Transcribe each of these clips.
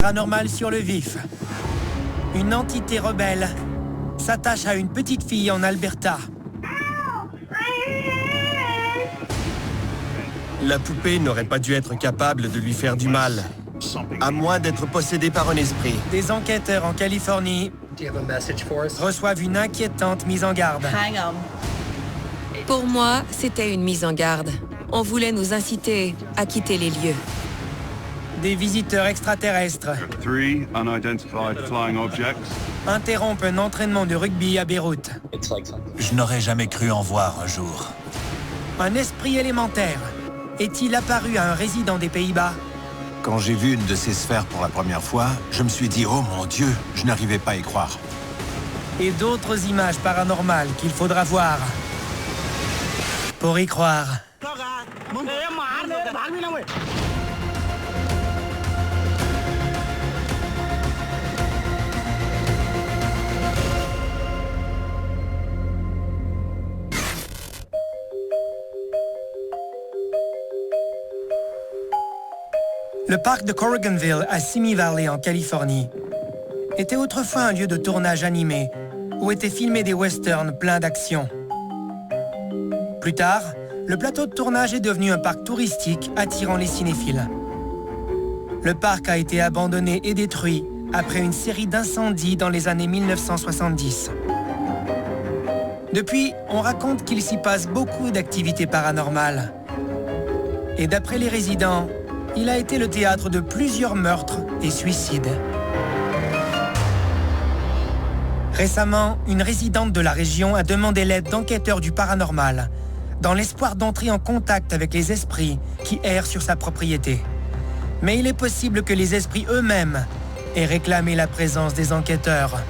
Paranormal sur le vif. Une entité rebelle s'attache à une petite fille en Alberta. La poupée n'aurait pas dû être capable de lui faire du mal, à moins d'être possédée par un esprit. Des enquêteurs en Californie reçoivent une inquiétante mise en garde. Pour moi, c'était une mise en garde. On voulait nous inciter à quitter les lieux. Des visiteurs extraterrestres interrompent un entraînement de rugby à Beyrouth. Je n'aurais jamais cru en voir un jour. Un esprit élémentaire est-il apparu à un résident des Pays-Bas? Quand j'ai vu une de ces sphères pour la première fois, je me suis dit « Oh mon Dieu !» Je n'arrivais pas à y croire. Et d'autres images paranormales qu'il faudra voir pour y croire. Le parc de Corriganville à Simi Valley en Californie était autrefois un lieu de tournage animé où étaient filmés des westerns pleins d'action. Plus tard, le plateau de tournage est devenu un parc touristique attirant les cinéphiles. Le parc a été abandonné et détruit après une série d'incendies dans les années 1970. Depuis, on raconte qu'il s'y passe beaucoup d'activités paranormales. Et d'après les résidents, il a été le théâtre de plusieurs meurtres et suicides. Récemment, une résidente de la région a demandé l'aide d'enquêteurs du paranormal, dans l'espoir d'entrer en contact avec les esprits qui errent sur sa propriété. Mais il est possible que les esprits eux-mêmes aient réclamé la présence des enquêteurs.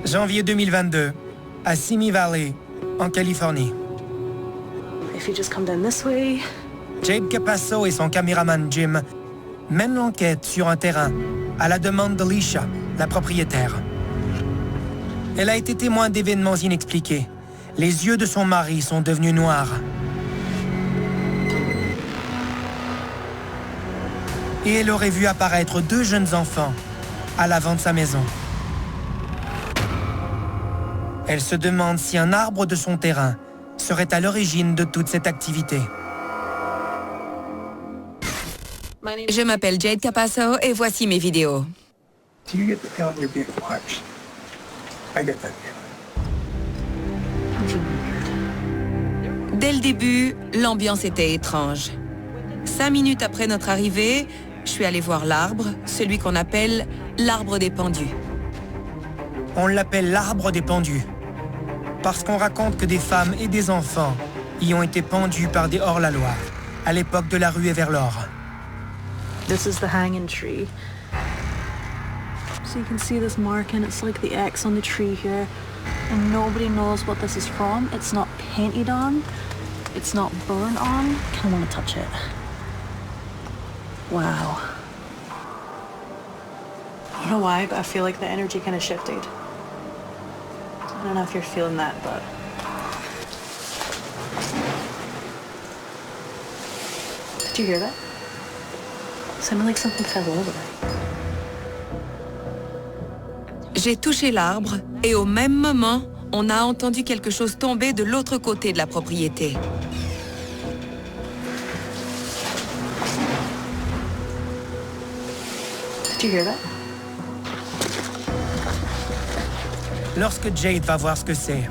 Janvier 2022, à Simi Valley, en Californie. Jade Capasso et son caméraman Jim mènent l'enquête sur un terrain, à la demande d'Alicia, la propriétaire. Elle a été témoin d'événements inexpliqués. Les yeux de son mari sont devenus noirs. Et elle aurait vu apparaître 2 jeunes enfants à l'avant de sa maison. Elle se demande si un arbre de son terrain serait à l'origine de toute cette activité. Je m'appelle Jade Capasso et voici mes vidéos. Dès le début, l'ambiance était étrange. 5 minutes après notre arrivée, je suis allée voir l'arbre, celui qu'on appelle l'arbre des pendus. On l'appelle l'arbre des pendus, parce qu'on raconte que des femmes et des enfants y ont été pendus par des hors-la-loi, à l'époque de la ruée vers l'or. This is the hanging tree. So you can see this marking, it's like the X on the tree here. And nobody knows what this is from. It's not painted on. It's not burned on. I kind of want to touch it. Wow. I don't know why, but I feel like the energy kind of shifted. I don't know if you're feeling that, but... Did you hear that? It sounded like something fell over. J'ai touché l'arbre et au même moment, on a entendu quelque chose tomber de l'autre côté de la propriété. Did you hear that? Lorsque Jade va voir ce que c'est,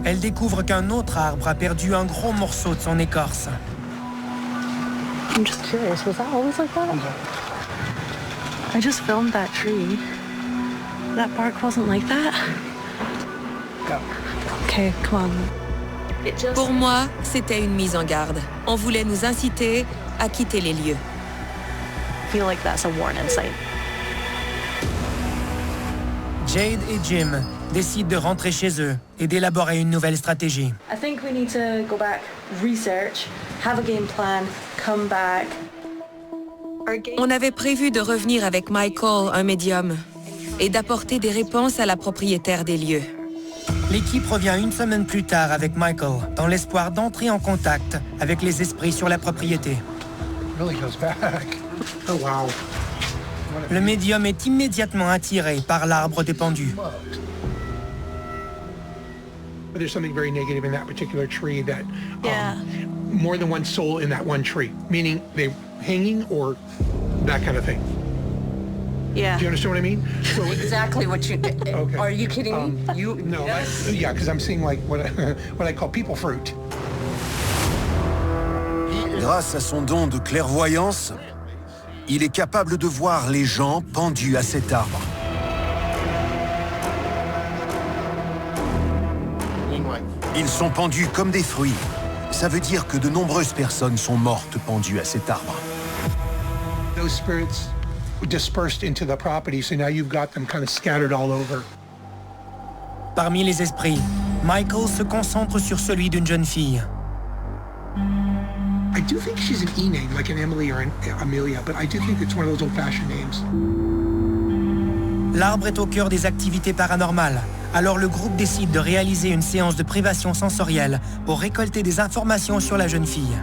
elle découvre qu'un autre arbre a perdu un gros morceau de son écorce. I'm just curious, was that always like that? I just filmed that tree. That bark wasn't like that. Okay, come on. Pour moi, c'était une mise en garde. On voulait nous inciter à quitter les lieux. I feel like that's a warning sign. Jade et Jim décident de rentrer chez eux et d'élaborer une nouvelle stratégie. I think we need to go back, research, have a game plan, come back. On avait prévu de revenir avec Michael, un médium. et d'apporter des réponses à la propriétaire des lieux. L'équipe revient une semaine plus tard avec Michael, dans l'espoir d'entrer en contact avec les esprits sur la propriété. Le médium est immédiatement attiré par l'arbre des pendus. There's something very negative in that particular tree that Yeah. more than one soul in that one tree, meaning they hanging or that kind of thing. Yeah. Do you understand what I mean? So Exactly what you... Okay. Are you kidding me? You... no, yeah, because I'm seeing like what what I call people fruit. Grâce à son don de clairvoyance, il est capable de voir les gens pendus à cet arbre. Ils sont pendus comme des fruits. Ça veut dire que de nombreuses personnes sont mortes pendues à cet arbre. Those spirits dispersed into the property, so now you've got them kind of scattered all over. Parmi les esprits, Michael se concentre sur celui d'une jeune fille. I do think she's an E name, like an Emily or an Amelia, but I do think it's one of those old-fashioned names. L'arbre est au cœur des activités paranormales. Alors le groupe décide de réaliser une séance de privation sensorielle pour récolter des informations sur la jeune fille.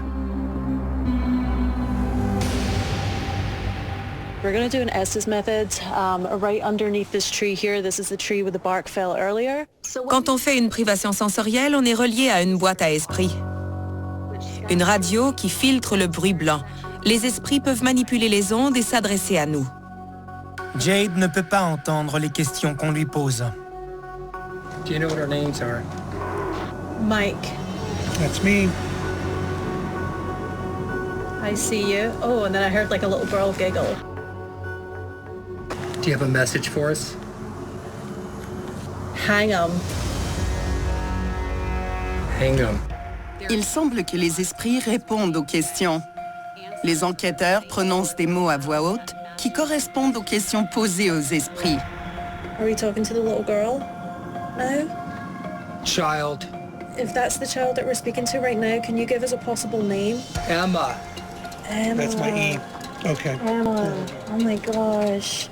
We're going to do an Estes method right underneath this tree here. This is the tree where the bark fell earlier. Quand on fait une privation sensorielle, on est relié à une boîte à esprits. Une radio qui filtre le bruit blanc. Les esprits peuvent manipuler les ondes et s'adresser à nous. Jade ne peut pas entendre les questions qu'on lui pose. Do you know what our names are? Mike, That's me. I see you. Oh, and then I heard like a little girl giggle. Do you have a message for us? Hang 'em. Hang 'em. Il semble que les esprits répondent aux questions. Les enquêteurs prononcent des mots à voix haute qui correspondent aux questions posées aux esprits. Are we talking to the little girl now? Child. If that's the child that we're speaking to right now, can you give us a possible name? Emma. Emma. That's my E. Okay. Emma. Oh my gosh.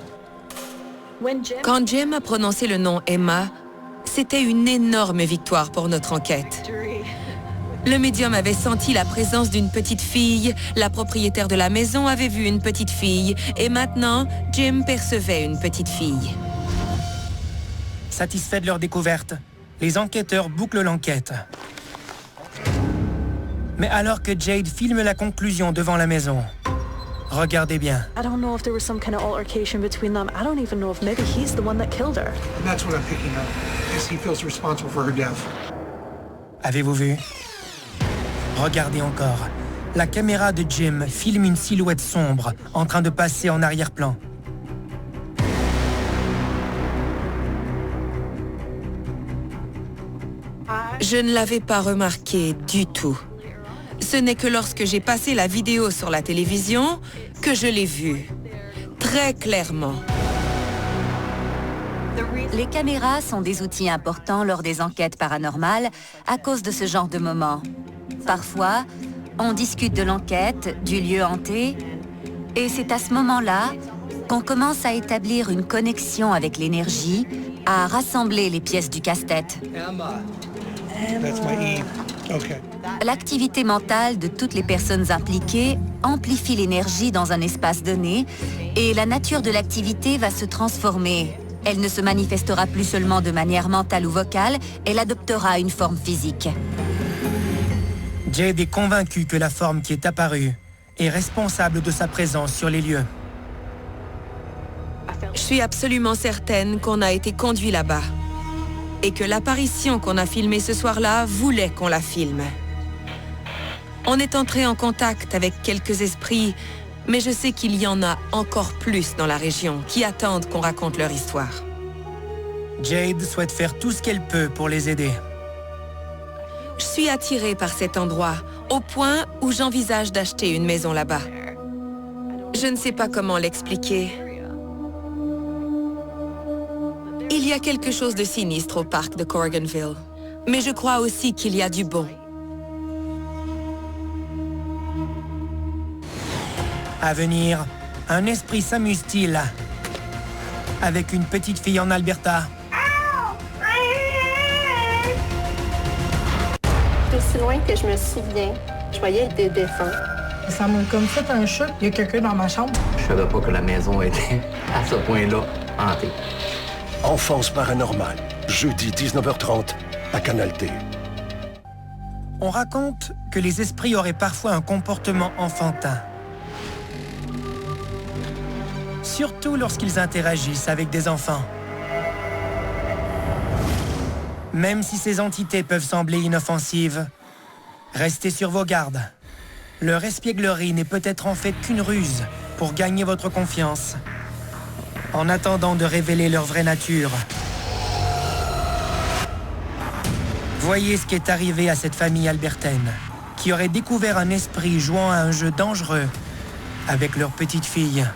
Quand Jim a prononcé le nom Emma, c'était une énorme victoire pour notre enquête. Le médium avait senti la présence d'une petite fille, la propriétaire de la maison avait vu une petite fille, et maintenant, Jim percevait une petite fille. Satisfaits de leur découverte, les enquêteurs bouclent l'enquête. Mais alors que Jade filme la conclusion devant la maison, regardez bien. I don't know if there was some kind of altercation between them. I don't even know if maybe he's the one that killed her. That's what I'm picking up. Yes, he feels responsible for her death. Avez-vous vu? Regardez encore. La caméra de Jim filme une silhouette sombre en train de passer en arrière-plan. Je ne l'avais pas remarqué du tout. Ce n'est que lorsque j'ai passé la vidéo sur la télévision que je l'ai vue. Très clairement. Les caméras sont des outils importants lors des enquêtes paranormales à cause de ce genre de moments. Parfois, on discute de l'enquête, du lieu hanté, et c'est à ce moment-là qu'on commence à établir une connexion avec l'énergie, à rassembler les pièces du casse-tête. Emma. That's my E. Okay. L'activité mentale de toutes les personnes impliquées amplifie l'énergie dans un espace donné et la nature de l'activité va se transformer. Elle ne se manifestera plus seulement de manière mentale ou vocale, elle adoptera une forme physique. Jade est convaincu que la forme qui est apparue est responsable de sa présence sur les lieux. Je suis absolument certaine qu'on a été conduit là-bas. Et que l'apparition qu'on a filmée ce soir-là voulait qu'on la filme. On est entré en contact avec quelques esprits, mais je sais qu'il y en a encore plus dans la région qui attendent qu'on raconte leur histoire. Jade souhaite faire tout ce qu'elle peut pour les aider. Je suis attirée par cet endroit, au point où j'envisage d'acheter une maison là-bas. Je ne sais pas comment l'expliquer. Il y a quelque chose de sinistre au parc de Corriganville, mais je crois aussi qu'il y a du bon. À venir, un esprit s'amuse-t-il avec une petite fille en Alberta. Aussi loin que je me souviens, je voyais des défunts. Ça m'a comme fait un choc. Il y a quelqu'un dans ma chambre. Je savais pas que la maison était à ce point-là hantée. Enfance paranormale, jeudi 19h30 à Canal D. On raconte que les esprits auraient parfois un comportement enfantin. Surtout lorsqu'ils interagissent avec des enfants. Même si ces entités peuvent sembler inoffensives, restez sur vos gardes. Leur espièglerie n'est peut-être en fait qu'une ruse pour gagner votre confiance, en attendant de révéler leur vraie nature. Voyez ce qui est arrivé à cette famille albertaine, qui aurait découvert un esprit jouant à un jeu dangereux avec leur petite fille.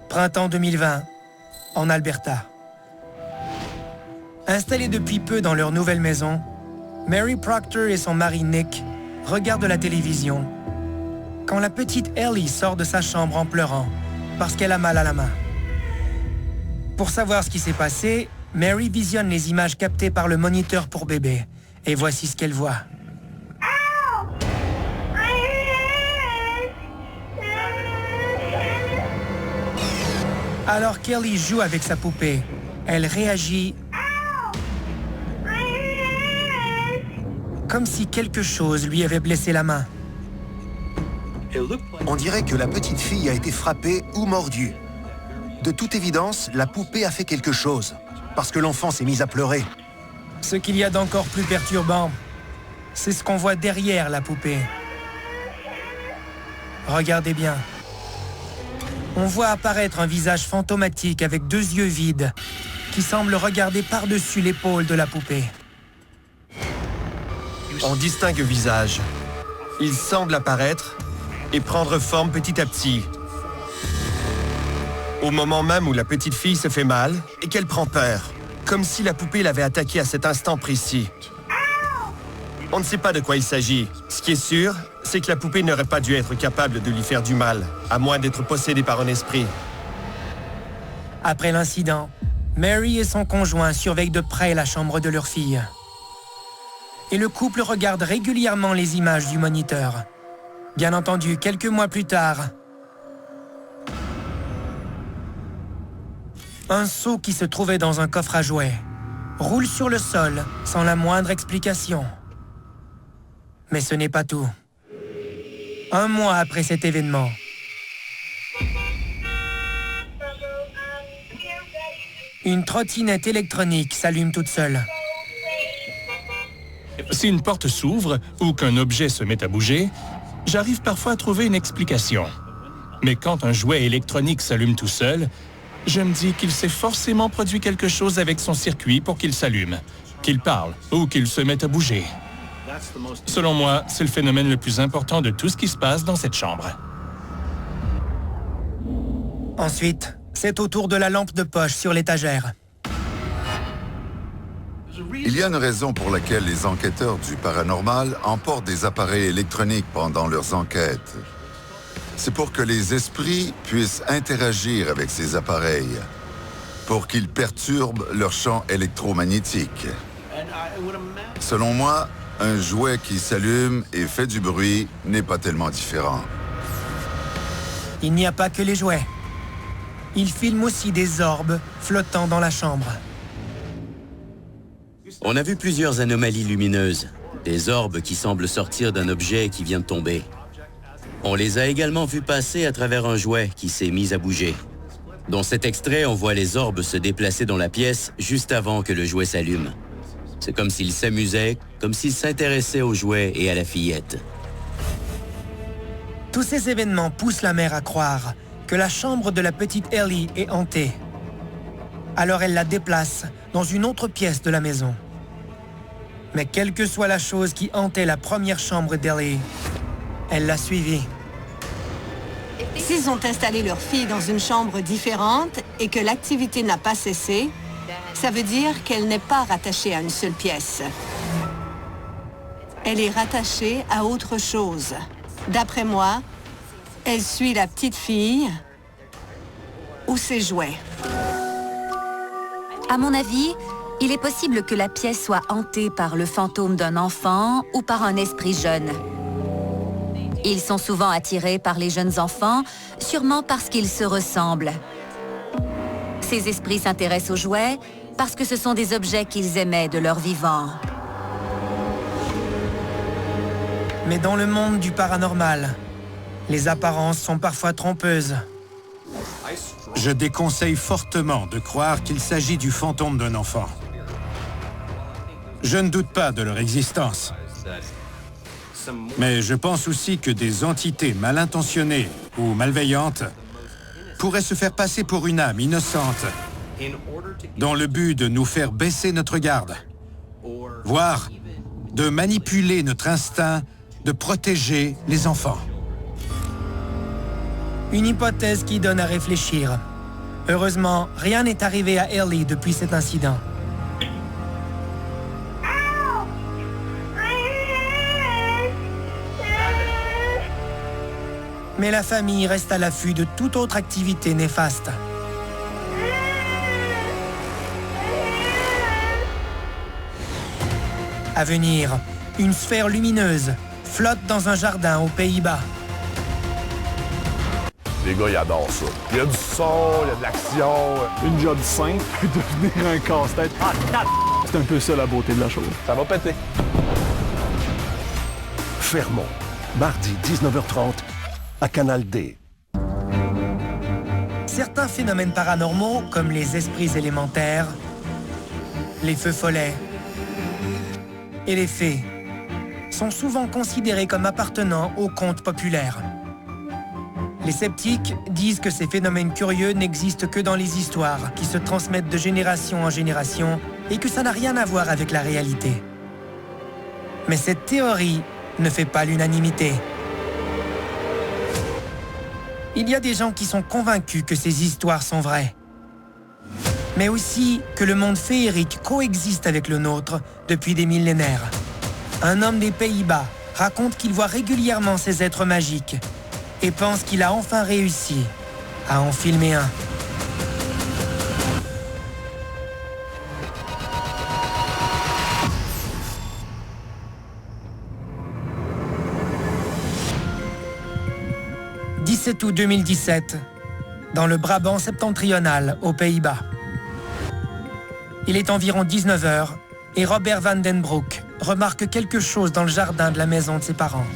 Printemps 2020, en Alberta. Installés depuis peu dans leur nouvelle maison, Mary Proctor et son mari Nick regardent la télévision quand la petite Ellie sort de sa chambre en pleurant parce qu'elle a mal à la main. Pour savoir ce qui s'est passé, Mary visionne les images captées par le moniteur pour bébé et voici ce qu'elle voit. Alors qu'Ellie joue avec sa poupée, elle réagit comme si quelque chose lui avait blessé la main. On dirait que la petite fille a été frappée ou mordue. De toute évidence, la poupée a fait quelque chose, parce que l'enfant s'est mis à pleurer. Ce qu'il y a d'encore plus perturbant, c'est ce qu'on voit derrière la poupée. Regardez bien. On voit apparaître un visage fantomatique avec 2 yeux vides qui semble regarder par-dessus l'épaule de la poupée. On distingue le visage. Il semble apparaître et prendre forme petit à petit. Au moment même où la petite fille se fait mal et qu'elle prend peur, comme si la poupée l'avait attaquée à cet instant précis. On ne sait pas de quoi il s'agit. Ce qui est sûr, c'est que la poupée n'aurait pas dû être capable de lui faire du mal, à moins d'être possédée par un esprit. Après l'incident, Mary et son conjoint surveillent de près la chambre de leur fille. Et le couple regarde régulièrement les images du moniteur. Bien entendu, quelques mois plus tard, un seau qui se trouvait dans un coffre à jouets roule sur le sol sans la moindre explication. Mais ce n'est pas tout. 1 mois après cet événement, une trottinette électronique s'allume toute seule. Si une porte s'ouvre ou qu'un objet se met à bouger, j'arrive parfois à trouver une explication. Mais quand un jouet électronique s'allume tout seul, je me dis qu'il s'est forcément produit quelque chose avec son circuit pour qu'il s'allume, qu'il parle ou qu'il se mette à bouger. Selon moi, c'est le phénomène le plus important de tout ce qui se passe dans cette chambre. Ensuite, c'est au tour de la lampe de poche sur l'étagère. Il y a une raison pour laquelle les enquêteurs du paranormal emportent des appareils électroniques pendant leurs enquêtes. C'est pour que les esprits puissent interagir avec ces appareils, pour qu'ils perturbent leur champ électromagnétique. Selon moi, un jouet qui s'allume et fait du bruit n'est pas tellement différent. Il n'y a pas que les jouets. Il filme aussi des orbes flottant dans la chambre. On a vu plusieurs anomalies lumineuses, des orbes qui semblent sortir d'un objet qui vient de tomber. On les a également vus passer à travers un jouet qui s'est mis à bouger. Dans cet extrait, on voit les orbes se déplacer dans la pièce juste avant que le jouet s'allume. C'est comme s'ils s'amusaient, comme s'ils s'intéressaient au jouet et à la fillette. Tous ces événements poussent la mère à croire que la chambre de la petite Ellie est hantée. Alors elle la déplace dans une autre pièce de la maison. Mais quelle que soit la chose qui hantait la première chambre d'Ellie, elle l'a suivie. S'ils ont installé leur fille dans une chambre différente et que l'activité n'a pas cessé, Ça veut dire qu'elle n'est pas rattachée à une seule pièce. Elle est rattachée à autre chose. D'après moi, elle suit la petite fille ou ses jouets. À mon avis, il est possible que la pièce soit hantée par le fantôme d'un enfant ou par un esprit jeune. Ils sont souvent attirés par les jeunes enfants, sûrement parce qu'ils se ressemblent. Ces esprits s'intéressent aux jouets parce que ce sont des objets qu'ils aimaient de leur vivant. Mais dans le monde du paranormal, les apparences sont parfois trompeuses. Je déconseille fortement de croire qu'il s'agit du fantôme d'un enfant. Je ne doute pas de leur existence. Mais je pense aussi que des entités mal intentionnées ou malveillantes pourraient se faire passer pour une âme innocente dans le but de nous faire baisser notre garde, voire de manipuler notre instinct de protéger les enfants. Une hypothèse qui donne à réfléchir. Heureusement, rien n'est arrivé à Ellie depuis cet incident. Mais la famille reste à l'affût de toute autre activité néfaste. À venir, une sphère lumineuse flotte dans un jardin aux Pays-Bas. Les gars, ils adorent ça. Il y a du son, il y a de l'action. Une job simple peut devenir un casse-tête. C'est un peu ça la beauté de la chose. Ça va péter. Fermont, mardi 19h30 à Canal D. Certains phénomènes paranormaux, comme les esprits élémentaires, les feux follets et les fées, sont souvent considérés comme appartenant au conte populaire. Les sceptiques disent que ces phénomènes curieux n'existent que dans les histoires, qui se transmettent de génération en génération, et que ça n'a rien à voir avec la réalité. Mais cette théorie ne fait pas l'unanimité. Il y a des gens qui sont convaincus que ces histoires sont vraies, mais aussi que le monde féerique coexiste avec le nôtre depuis des millénaires. Un homme des Pays-Bas raconte qu'il voit régulièrement ces êtres magiques et pense qu'il a enfin réussi à en filmer un. « 17 août 2017, dans le Brabant septentrional, aux Pays-Bas. Il est environ 19h et Robert Van den Broek remarque quelque chose dans le jardin de la maison de ses parents.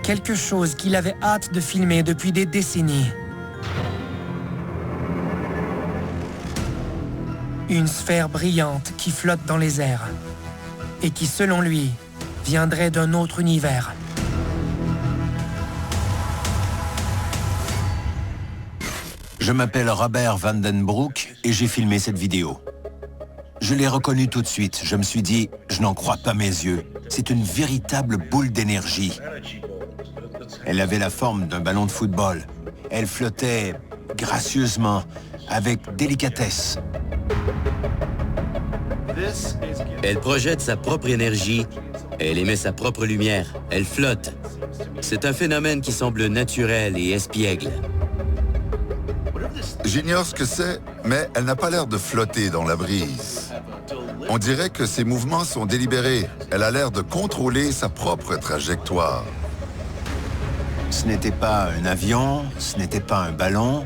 Quelque chose qu'il avait hâte de filmer depuis des décennies. Une sphère brillante qui flotte dans les airs et qui, selon lui, viendrait d'un autre univers. Je m'appelle Robert Van den Broek et j'ai filmé cette vidéo. Je l'ai reconnue tout de suite. Je me suis dit, je n'en crois pas mes yeux. C'est une véritable boule d'énergie. Elle avait la forme d'un ballon de football. Elle flottait gracieusement, avec délicatesse. Elle projette sa propre énergie. Elle émet sa propre lumière. Elle flotte. C'est un phénomène qui semble naturel et espiègle. J'ignore ce que c'est, mais elle n'a pas l'air de flotter dans la brise. On dirait que ses mouvements sont délibérés. Elle a l'air de contrôler sa propre trajectoire. Ce n'était pas un avion, ce n'était pas un ballon,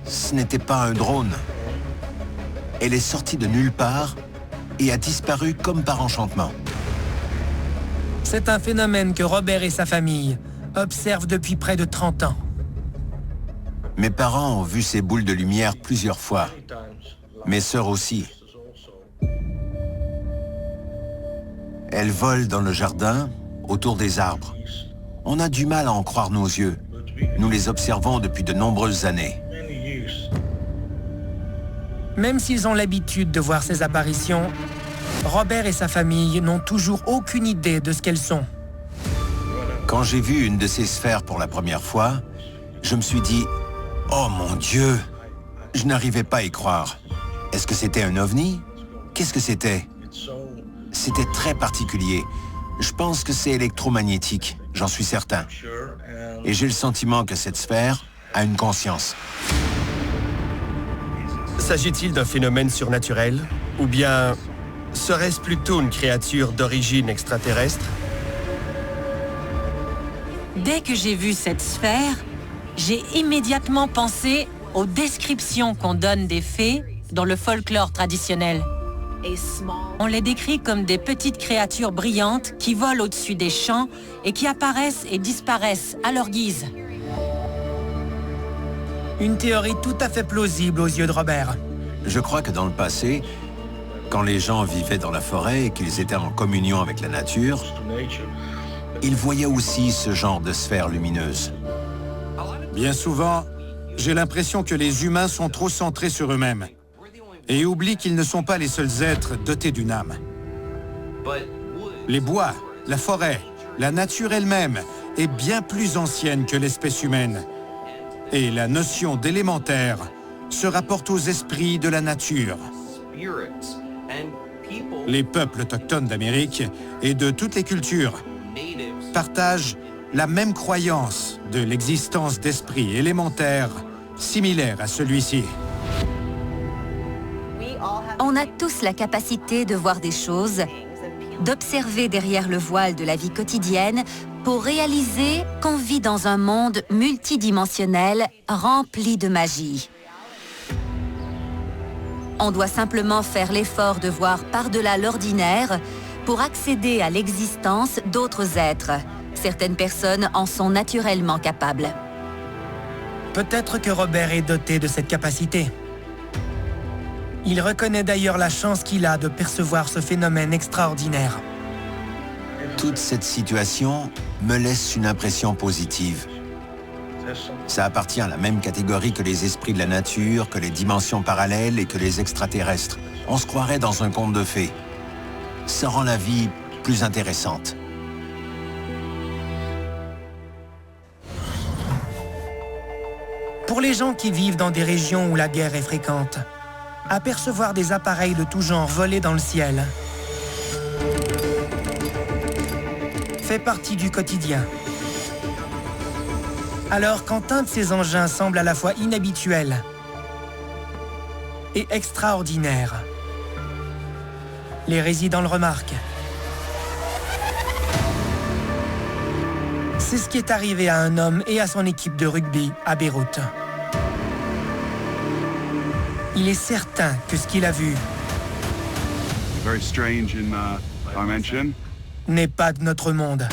ce n'était pas un drone. Elle est sortie de nulle part et a disparu comme par enchantement. C'est un phénomène que Robert et sa famille observent depuis près de 30 ans. Mes parents ont vu ces boules de lumière plusieurs fois. Mes sœurs aussi. Elles volent dans le jardin, autour des arbres. On a du mal à en croire nos yeux. Nous les observons depuis de nombreuses années. Même s'ils ont l'habitude de voir ces apparitions, Robert et sa famille n'ont toujours aucune idée de ce qu'elles sont. Quand j'ai vu une de ces sphères pour la première fois, je me suis dit « Oh mon Dieu !» Je n'arrivais pas à y croire. Est-ce que c'était un ovni? Qu'est-ce que c'était? C'était très particulier. Je pense que c'est électromagnétique, j'en suis certain. Et j'ai le sentiment que cette sphère a une conscience. S'agit-il d'un phénomène surnaturel? Ou bien serait-ce plutôt une créature d'origine extraterrestre? Dès que j'ai vu cette sphère, j'ai immédiatement pensé aux descriptions qu'on donne des fées dans le folklore traditionnel. On les décrit comme des petites créatures brillantes qui volent au-dessus des champs et qui apparaissent et disparaissent à leur guise. Une théorie tout à fait plausible aux yeux de Robert. Je crois que dans le passé, quand les gens vivaient dans la forêt et qu'ils étaient en communion avec la nature, ils voyaient aussi ce genre de sphère lumineuse. Bien souvent, j'ai l'impression que les humains sont trop centrés sur eux-mêmes et oublient qu'ils ne sont pas les seuls êtres dotés d'une âme. Les bois, la forêt, la nature elle-même est bien plus ancienne que l'espèce humaine. Et la notion d'élémentaire se rapporte aux esprits de la nature. Les peuples autochtones d'Amérique et de toutes les cultures partagent la même croyance de l'existence d'esprits élémentaires similaires à celui-ci. On a tous la capacité de voir des choses, d'observer derrière le voile de la vie quotidienne pour réaliser qu'on vit dans un monde multidimensionnel rempli de magie. On doit simplement faire l'effort de voir par-delà l'ordinaire pour accéder à l'existence d'autres êtres. Certaines personnes en sont naturellement capables. Peut-être que Robert est doté de cette capacité. Il reconnaît d'ailleurs la chance qu'il a de percevoir ce phénomène extraordinaire. Toute cette situation me laisse une impression positive. Ça appartient à la même catégorie que les esprits de la nature, que les dimensions parallèles et que les extraterrestres. On se croirait dans un conte de fées. Ça rend la vie plus intéressante. Pour les gens qui vivent dans des régions où la guerre est fréquente, apercevoir des appareils de tout genre voler dans le ciel fait partie du quotidien. Alors, quand un de ces engins semble à la fois inhabituel et extraordinaire, les résidents le remarquent. C'est ce qui est arrivé à un homme et à son équipe de rugby à Beyrouth. Il est certain que ce qu'il a vu n'est pas de notre monde.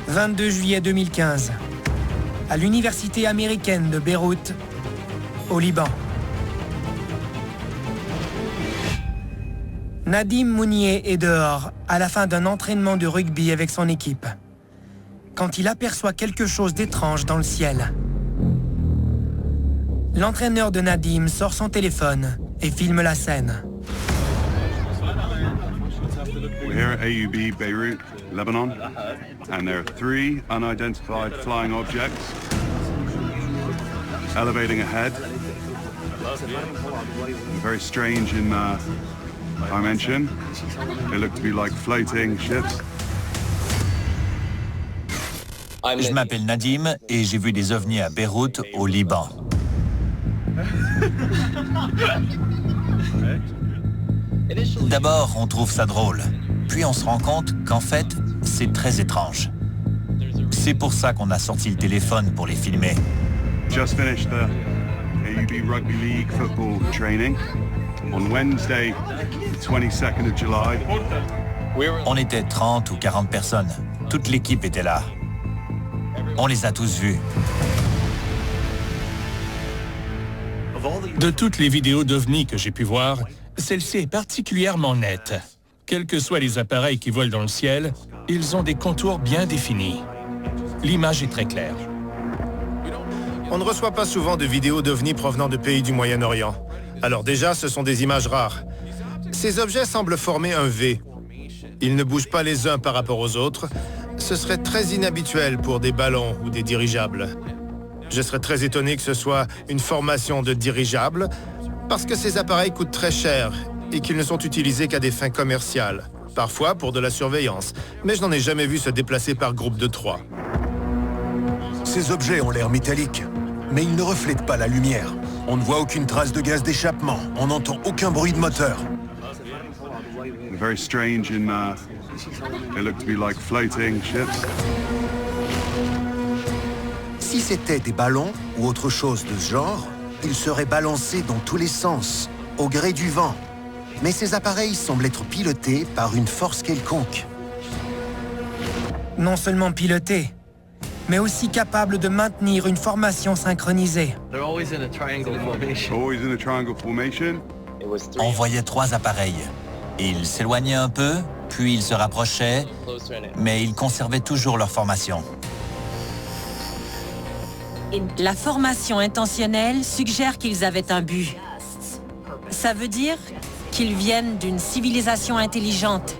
« 22 juillet 2015, à l'université américaine de Beyrouth, au Liban. Nadim Mounier est dehors à la fin d'un entraînement de rugby avec son équipe, quand il aperçoit quelque chose d'étrange dans le ciel. L'entraîneur de Nadim sort son téléphone et filme la scène. We're here at AUB Beirut, Lebanon, and there are 3 unidentified flying objects elevating ahead. Very strange in dimension. They look to be like floating ships. Je m'appelle Nadim et j'ai vu des ovnis à Beyrouth, au Liban. D'abord, on trouve ça drôle. Puis on se rend compte qu'en fait, c'est très étrange. C'est pour ça qu'on a sorti le téléphone pour les filmer. Just finished the AUB Rugby League football training on Wednesday, the 22nd of July. On était 30 ou 40 personnes. Toute l'équipe était là. On les a tous vus. De toutes les vidéos d'OVNI que j'ai pu voir, celle-ci est particulièrement nette. Quels que soient les appareils qui volent dans le ciel, ils ont des contours bien définis. L'image est très claire. On ne reçoit pas souvent de vidéos d'OVNI provenant de pays du Moyen-Orient. Alors déjà, ce sont des images rares. Ces objets semblent former un V. Ils ne bougent pas les uns par rapport aux autres. Ce serait très inhabituel pour des ballons ou des dirigeables. Je serais très étonné que ce soit une formation de dirigeables, parce que ces appareils coûtent très cher et qu'ils ne sont utilisés qu'à des fins commerciales, parfois pour de la surveillance. Mais je n'en ai jamais vu se déplacer par groupe de 3. Ces objets ont l'air métalliques, mais ils ne reflètent pas la lumière. On ne voit aucune trace de gaz d'échappement. On n'entend aucun bruit de moteur. Very strange in they look to be like floating ships. Si c'était des ballons ou autre chose de ce genre, ils seraient balancés dans tous les sens, au gré du vent. Mais ces appareils semblent être pilotés par une force quelconque. Non seulement pilotés, mais aussi capables de maintenir une formation synchronisée. On voyait 3 appareils. Ils s'éloignaient un peu, puis ils se rapprochaient, mais ils conservaient toujours leur formation. La formation intentionnelle suggère qu'ils avaient un but. Ça veut dire qu'ils viennent d'une civilisation intelligente.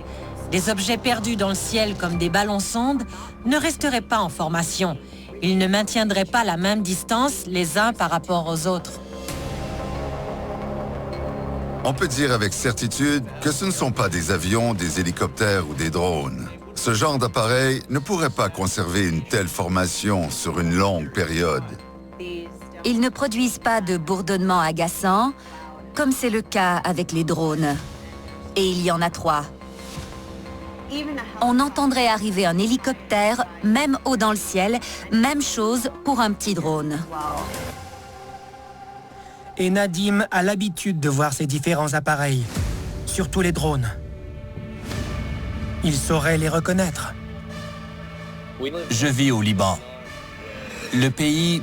Des objets perdus dans le ciel comme des ballons-sondes ne resteraient pas en formation. Ils ne maintiendraient pas la même distance les uns par rapport aux autres. On peut dire avec certitude que ce ne sont pas des avions, des hélicoptères ou des drones. Ce genre d'appareil ne pourrait pas conserver une telle formation sur une longue période. Ils ne produisent pas de bourdonnement agaçant, comme c'est le cas avec les drones. Et il y en a 3. On entendrait arriver un hélicoptère, même haut dans le ciel, même chose pour un petit drone. Et Nadim a l'habitude de voir ces différents appareils, surtout les drones. Il saurait les reconnaître. Je vis au Liban. Le pays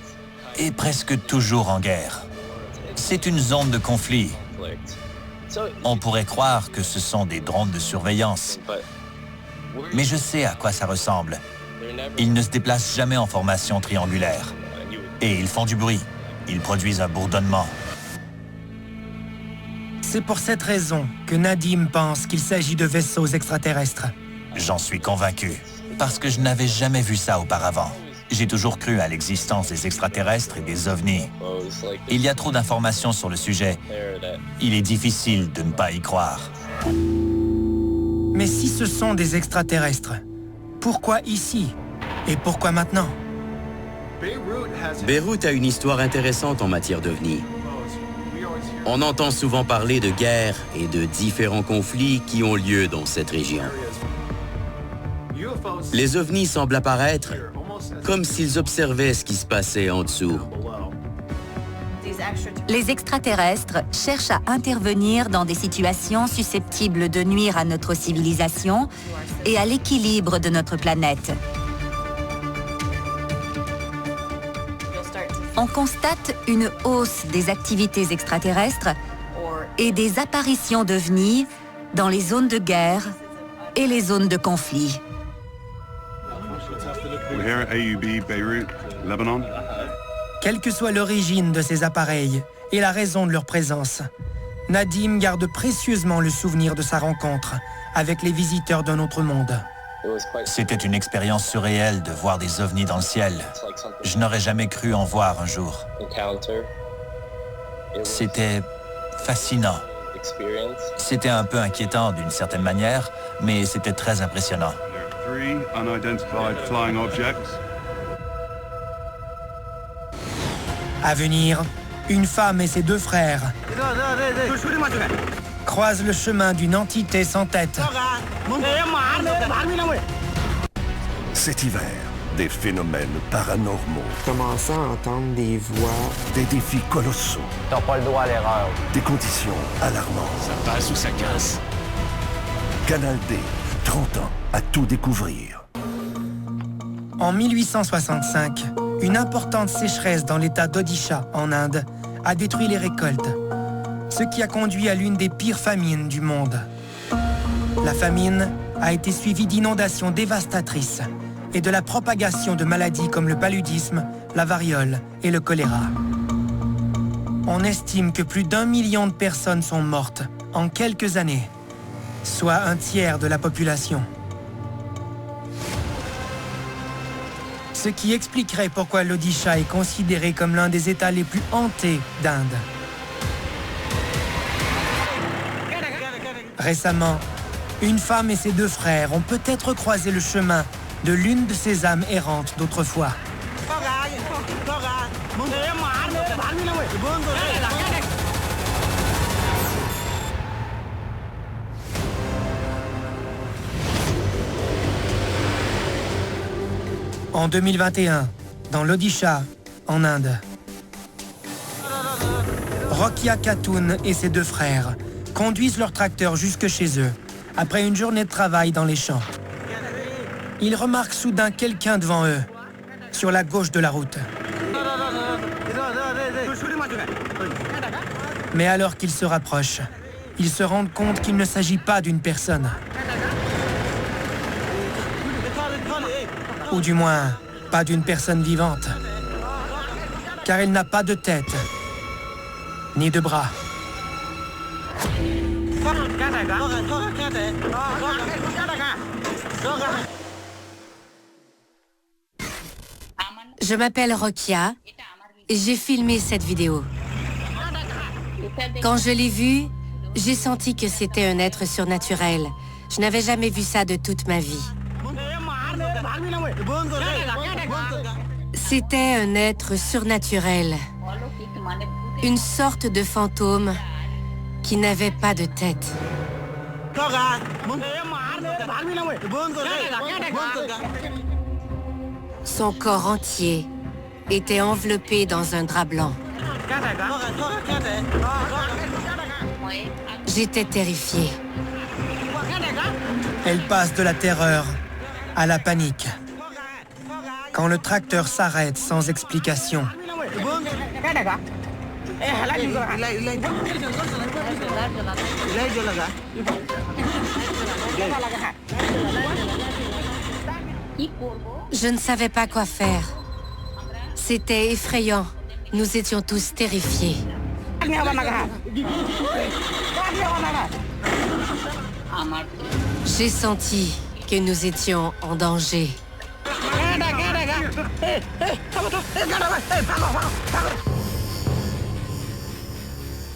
est presque toujours en guerre. C'est une zone de conflit. On pourrait croire que ce sont des drones de surveillance. Mais je sais à quoi ça ressemble. Ils ne se déplacent jamais en formation triangulaire. Et ils font du bruit. Ils produisent un bourdonnement. C'est pour cette raison que Nadim pense qu'il s'agit de vaisseaux extraterrestres. J'en suis convaincu, parce que je n'avais jamais vu ça auparavant. J'ai toujours cru à l'existence des extraterrestres et des ovnis. Il y a trop d'informations sur le sujet. Il est difficile de ne pas y croire. Mais si ce sont des extraterrestres, pourquoi ici? Et pourquoi maintenant? Beyrouth a une histoire intéressante en matière d'ovnis. On entend souvent parler de guerres et de différents conflits qui ont lieu dans cette région. Les ovnis semblent apparaître comme s'ils observaient ce qui se passait en dessous. Les extraterrestres cherchent à intervenir dans des situations susceptibles de nuire à notre civilisation et à l'équilibre de notre planète. On constate une hausse des activités extraterrestres et des apparitions d'ovnis dans les zones de guerre et les zones de conflit. We're here at AUB, Beirut, Lebanon. Quelle que soit l'origine de ces appareils et la raison de leur présence, Nadim garde précieusement le souvenir de sa rencontre avec les visiteurs d'un autre monde. C'était une expérience surréelle de voir des ovnis dans le ciel. Je n'aurais jamais cru en voir un jour. C'était fascinant. C'était un peu inquiétant d'une certaine manière, mais c'était très impressionnant. À venir, une femme et ses 2 frères croisent le chemin d'une entité sans tête. Cet hiver, des phénomènes paranormaux. Commençant à entendre des voix. Des défis colossaux. T'as pas le droit à l'erreur. Des conditions alarmantes. Ça passe ou ça casse. Canal D, 30 ans à tout découvrir. En 1865, une importante sécheresse dans l'état d'Odisha, en Inde, a détruit les récoltes, ce qui a conduit à l'une des pires famines du monde. La famine a été suivie d'inondations dévastatrices et de la propagation de maladies comme le paludisme, la variole et le choléra. On estime que plus d'1 million de personnes sont mortes en quelques années, soit un tiers de la population. Ce qui expliquerait pourquoi l'Odisha est considéré comme l'un des États les plus hantés d'Inde. Récemment, une femme et ses 2 frères ont peut-être croisé le chemin de l'une de ces âmes errantes d'autrefois. En 2021, dans l'Odisha, en Inde, Rokia Khatun et ses 2 frères conduisent leur tracteur jusque chez eux, après une journée de travail dans les champs. Ils remarquent soudain quelqu'un devant eux, sur la gauche de la route. Mais alors qu'ils se rapprochent, ils se rendent compte qu'il ne s'agit pas d'une personne. Ou du moins, pas d'une personne vivante. Car elle n'a pas de tête, ni de bras. Je m'appelle Rokia et j'ai filmé cette vidéo. Quand je l'ai vue, j'ai senti que c'était un être surnaturel. Je n'avais jamais vu ça de toute ma vie. C'était un être surnaturel. Une sorte de fantôme qui n'avait pas de tête. Son corps entier était enveloppé dans un drap blanc. J'étais terrifiée. Elle passe de la terreur à la panique. Quand le tracteur s'arrête sans explication. Je ne savais pas quoi faire. C'était effrayant. Nous étions tous terrifiés. J'ai senti que nous étions en danger.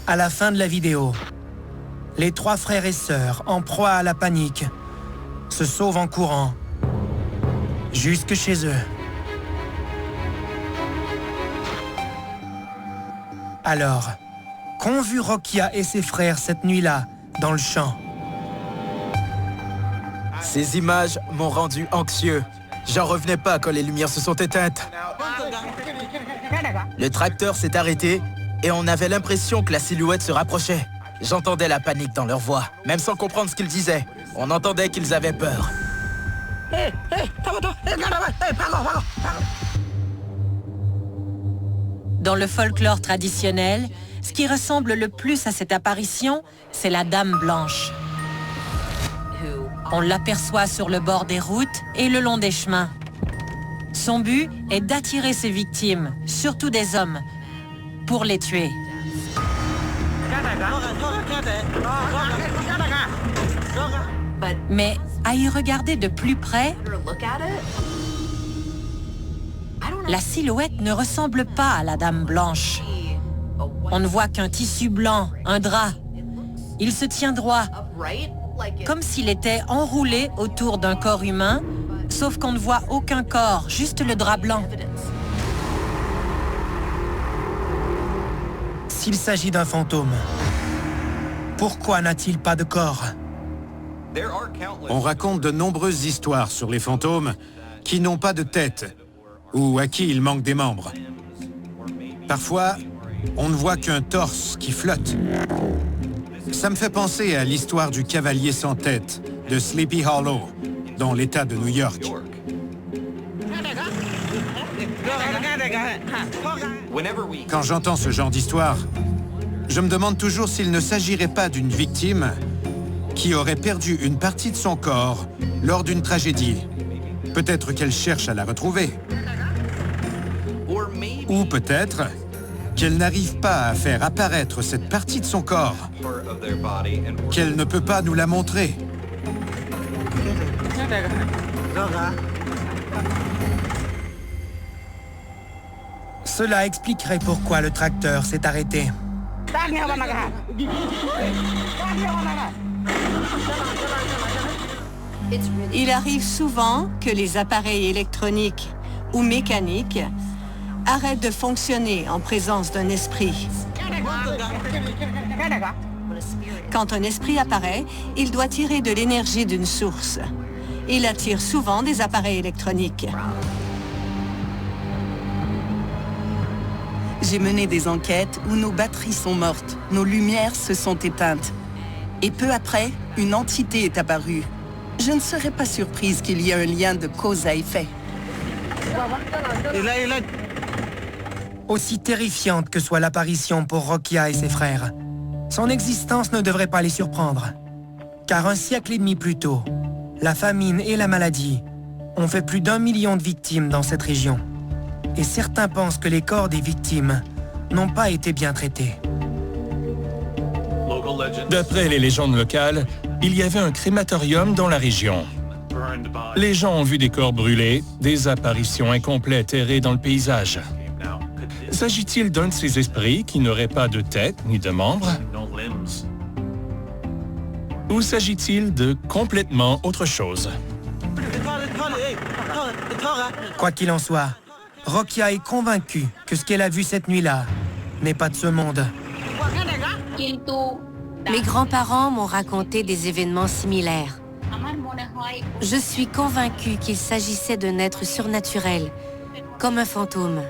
À la fin de la vidéo, les 3 frères et sœurs, en proie à la panique, se sauvent en courant jusque chez eux. Alors, qu'ont vu Rokia et ses frères cette nuit-là, dans le champ? Ces images m'ont rendu anxieux. J'en revenais pas quand les lumières se sont éteintes. Le tracteur s'est arrêté et on avait l'impression que la silhouette se rapprochait. J'entendais la panique dans leur voix, même sans comprendre ce qu'ils disaient. On entendait qu'ils avaient peur. Dans le folklore traditionnel, ce qui ressemble le plus à cette apparition, c'est la Dame Blanche. On l'aperçoit sur le bord des routes et le long des chemins. Son but est d'attirer ses victimes, surtout des hommes, pour les tuer. Mais à y regarder de plus près, la silhouette ne ressemble pas à la Dame Blanche. On ne voit qu'un tissu blanc, un drap. Il se tient droit, comme s'il était enroulé autour d'un corps humain, sauf qu'on ne voit aucun corps, juste le drap blanc. S'il s'agit d'un fantôme, pourquoi n'a-t-il pas de corps? On raconte de nombreuses histoires sur les fantômes qui n'ont pas de tête ou à qui il manque des membres. Parfois, on ne voit qu'un torse qui flotte. Ça me fait penser à l'histoire du cavalier sans tête de Sleepy Hollow, dans l'État de New York. Quand j'entends ce genre d'histoire, je me demande toujours s'il ne s'agirait pas d'une victime qui aurait perdu une partie de son corps lors d'une tragédie. Peut-être qu'elle cherche à la retrouver. Ou peut-être qu'elle n'arrive pas à faire apparaître cette partie de son corps, qu'elle ne peut pas nous la montrer. Cela expliquerait pourquoi le tracteur s'est arrêté. Il arrive souvent que les appareils électroniques ou mécaniques arrêtent de fonctionner en présence d'un esprit. Quand un esprit apparaît, il doit tirer de l'énergie d'une source. Il attire souvent des appareils électroniques. J'ai mené des enquêtes où nos batteries sont mortes, nos lumières se sont éteintes. Et peu après, une entité est apparue. Je ne serais pas surprise qu'il y ait un lien de cause à effet. Aussi terrifiante que soit l'apparition pour Rokia et ses frères, son existence ne devrait pas les surprendre. Car un siècle et demi plus tôt, la famine et la maladie ont fait plus d'1 million de victimes dans cette région. Et certains pensent que les corps des victimes n'ont pas été bien traités. D'après les légendes locales, il y avait un crématorium dans la région. Les gens ont vu des corps brûlés, des apparitions incomplètes errer dans le paysage. S'agit-il d'un de ces esprits qui n'aurait pas de tête ni de membres? Ou s'agit-il de complètement autre chose? Quoi qu'il en soit, Rokia est convaincue que ce qu'elle a vu cette nuit-là n'est pas de ce monde. Mes grands-parents m'ont raconté des événements similaires. Je suis convaincue qu'il s'agissait d'un être surnaturel, comme un fantôme.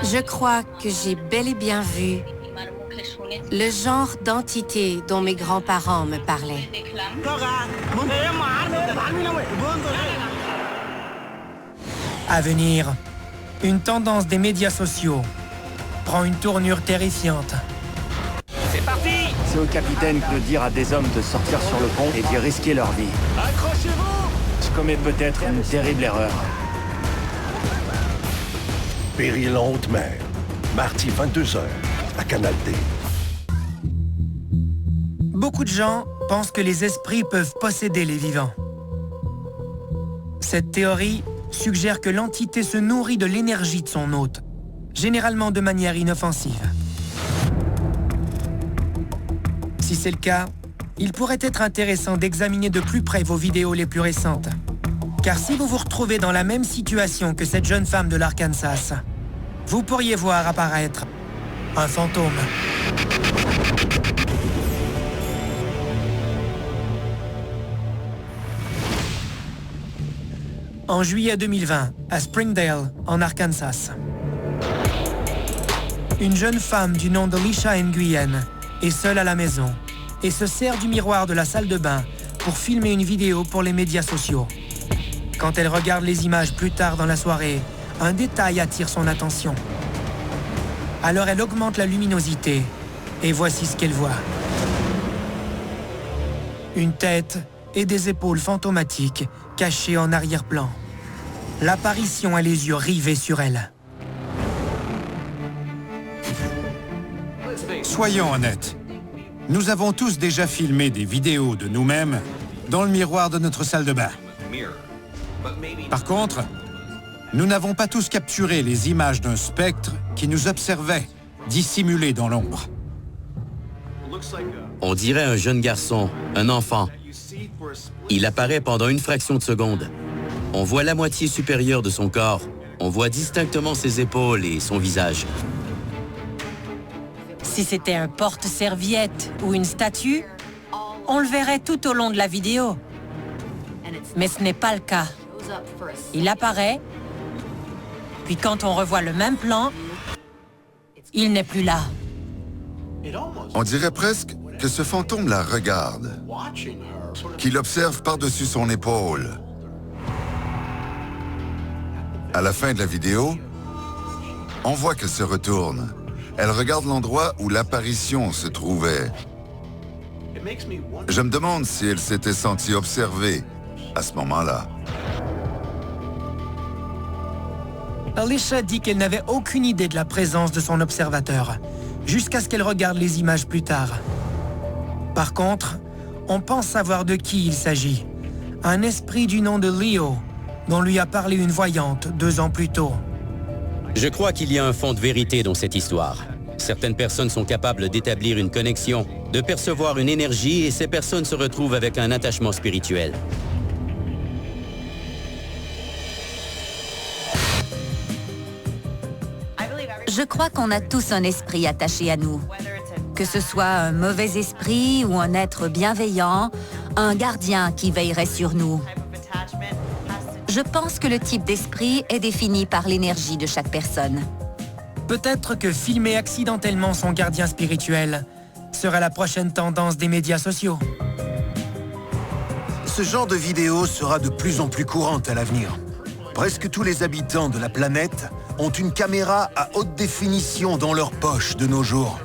Je crois que j'ai bel et bien vu le genre d'entité dont mes grands-parents me parlaient. À venir, une tendance des médias sociaux prend une tournure terrifiante. C'est parti! C'est au capitaine de dire à des hommes de sortir sur le pont et d'y risquer leur vie. Accrochez-vous! Je commets peut-être une terrible erreur. Péril en haute mer. Mardi 22h, à Canal D. Beaucoup de gens pensent que les esprits peuvent posséder les vivants. Cette théorie suggère que l'entité se nourrit de l'énergie de son hôte, généralement de manière inoffensive. Si c'est le cas, il pourrait être intéressant d'examiner de plus près vos vidéos les plus récentes. Car si vous vous retrouvez dans la même situation que cette jeune femme de l'Arkansas, vous pourriez voir apparaître un fantôme. En juillet 2020, à Springdale, en Arkansas, une jeune femme du nom de Lisha Nguyen est seule à la maison et se sert du miroir de la salle de bain pour filmer une vidéo pour les médias sociaux. Quand elle regarde les images plus tard dans la soirée, un détail attire son attention. Alors elle augmente la luminosité et voici ce qu'elle voit. Une tête et des épaules fantomatiques cachées en arrière-plan. L'apparition a les yeux rivés sur elle. Soyons honnêtes. Nous avons tous déjà filmé des vidéos de nous-mêmes dans le miroir de notre salle de bain. Par contre, nous n'avons pas tous capturé les images d'un spectre qui nous observait, dissimulé dans l'ombre. On dirait un jeune garçon, un enfant. Il apparaît pendant une fraction de seconde. On voit la moitié supérieure de son corps. On voit distinctement ses épaules et son visage. Si c'était un porte-serviette ou une statue, on le verrait tout au long de la vidéo. Mais ce n'est pas le cas. Il apparaît, puis quand on revoit le même plan, il n'est plus là. On dirait presque que ce fantôme la regarde, qu'il observe par-dessus son épaule. À la fin de la vidéo, on voit qu'elle se retourne. Elle regarde l'endroit où l'apparition se trouvait. Je me demande si elle s'était sentie observée à ce moment-là. Alicia dit qu'elle n'avait aucune idée de la présence de son observateur, jusqu'à ce qu'elle regarde les images plus tard. Par contre, on pense savoir de qui il s'agit. Un esprit du nom de Leo, dont lui a parlé une voyante 2 ans plus tôt. Je crois qu'il y a un fond de vérité dans cette histoire. Certaines personnes sont capables d'établir une connexion, de percevoir une énergie, et ces personnes se retrouvent avec un attachement spirituel. Je crois qu'on a tous un esprit attaché à nous. Que ce soit un mauvais esprit ou un être bienveillant, un gardien qui veillerait sur nous. Je pense que le type d'esprit est défini par l'énergie de chaque personne. Peut-être que filmer accidentellement son gardien spirituel sera la prochaine tendance des médias sociaux. Ce genre de vidéo sera de plus en plus courante à l'avenir. Presque tous les habitants de la planète ont une caméra à haute définition dans leur poche de nos jours.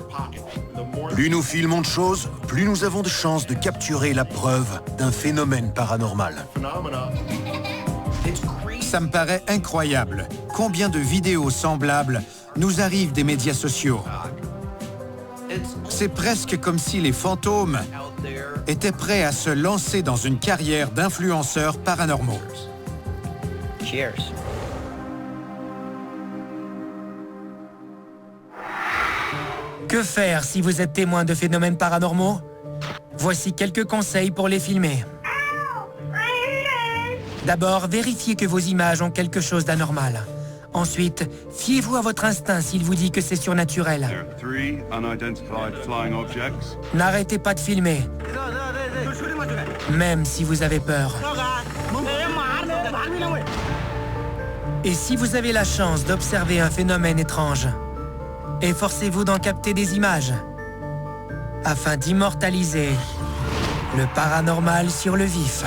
Plus nous filmons de choses, plus nous avons de chances de capturer la preuve d'un phénomène paranormal. Ça me paraît incroyable. Combien de vidéos semblables nous arrivent des médias sociaux? C'est presque comme si les fantômes étaient prêts à se lancer dans une carrière d'influenceurs paranormaux. Cheers. Que faire si vous êtes témoin de phénomènes paranormaux? Voici quelques conseils pour les filmer. D'abord, vérifiez que vos images ont quelque chose d'anormal. Ensuite, fiez-vous à votre instinct s'il vous dit que c'est surnaturel. N'arrêtez pas de filmer, même si vous avez peur. Et si vous avez la chance d'observer un phénomène étrange, efforcez-vous d'en capter des images, afin d'immortaliser le paranormal sur le vif.